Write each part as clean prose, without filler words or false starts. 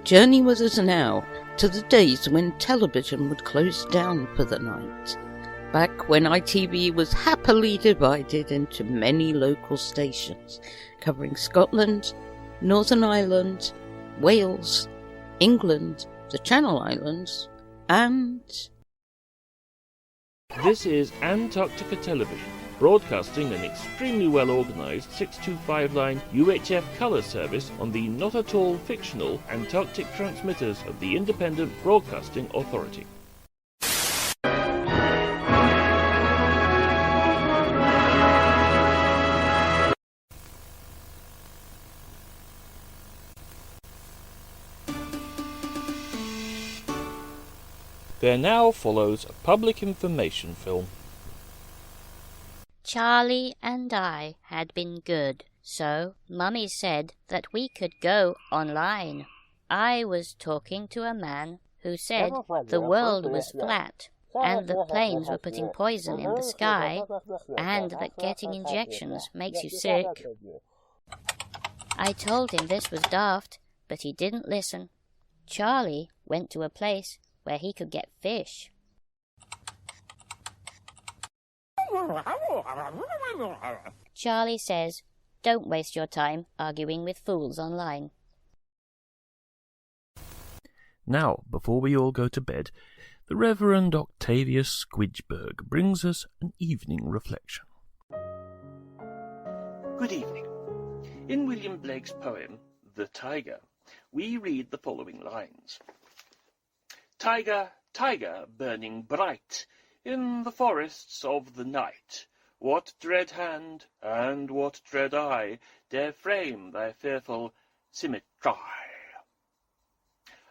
Journey with us now to the days when television would close down for the night, back when ITV was happily divided into many local stations, covering Scotland, Northern Ireland, Wales, England, the Channel Islands, and... This is Antarctica Television, broadcasting an extremely well-organised 625-line UHF colour service on the not-at-all fictional Antarctic transmitters of the Independent Broadcasting Authority. There now follows a public information film. Charlie and I had been good, so Mummy said that we could go online. I was talking to a man who said the world was flat, and that planes were putting poison in the sky, and that getting injections makes you sick. I told him this was daft, but he didn't listen. Charlie went to a place where he could get fish. Charley says, don't waste your time arguing with fools online. Now, before we all go to bed, the Reverend Octavius Squidgeberg brings us an evening reflection. Good evening. In William Blake's poem, The Tiger, we read the following lines. Tiger, tiger, burning bright in the forests of the night, what dread hand and what dread eye dare frame thy fearful symmetry?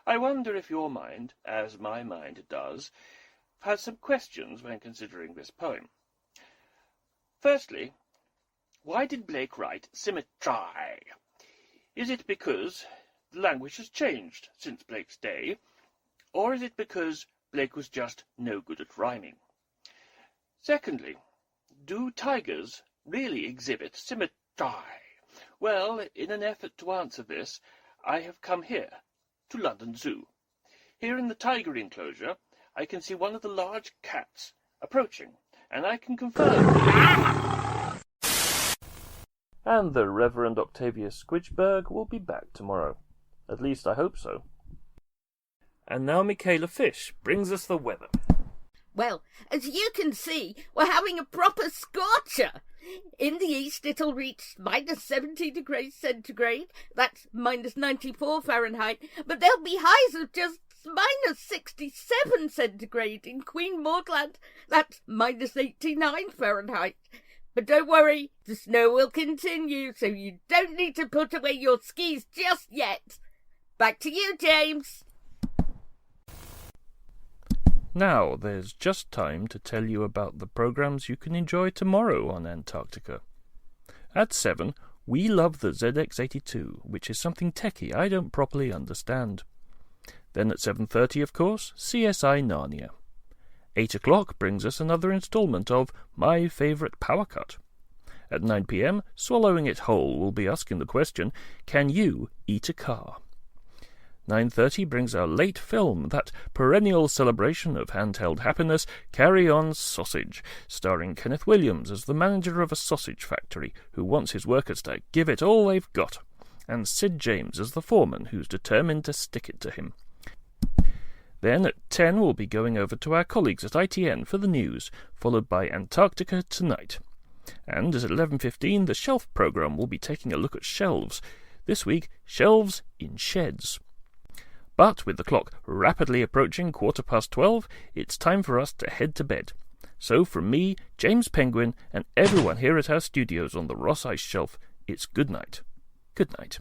I wonder if your mind, as my mind does, has some questions when considering this poem. Firstly, why did Blake write symmetry? Is it because the language has changed since Blake's day? Or is it because Blake was just no good at rhyming? Secondly, do tigers really exhibit symmetry? Well, in an effort to answer this, I have come here, to London Zoo. Here in the tiger enclosure, I can see one of the large cats approaching, and I can confirm... And the Reverend Octavius Squidgeberg will be back tomorrow. At least I hope so. And now Michaela Fish brings us the weather. Well, as you can see, we're having a proper scorcher. In the east, it'll reach minus 70 degrees centigrade. That's minus 94 Fahrenheit. But there'll be highs of just minus 67 centigrade in Queen Maudland. That's minus 89 Fahrenheit. But don't worry, the snow will continue, so you don't need to put away your skis just yet. Back to you, James. Now there's just time to tell you about the programmes you can enjoy tomorrow on Antarctica. At 7, we love the ZX82, which is something techie I don't properly understand. Then at 7:30, of course, CSI Narnia. 8 o'clock brings us another instalment of My Favourite Power Cut. At 9 p.m, Swallowing It Whole will be asking the question, can you eat a car? 9:30 brings our late film, that perennial celebration of handheld happiness, Carry On Sausage, starring Kenneth Williams as the manager of a sausage factory who wants his workers to give it all they've got, and Sid James as the foreman who's determined to stick it to him. Then at 10 we'll be going over to our colleagues at ITN for the news, followed by Antarctica Tonight. And at 11:15 the Shelf programme will be taking a look at shelves. This week, shelves in sheds. But with the clock rapidly approaching 12:15, it's time for us to head to bed. So from me, James Penguin, and everyone here at our studios on the Ross Ice Shelf, it's good night. Good night.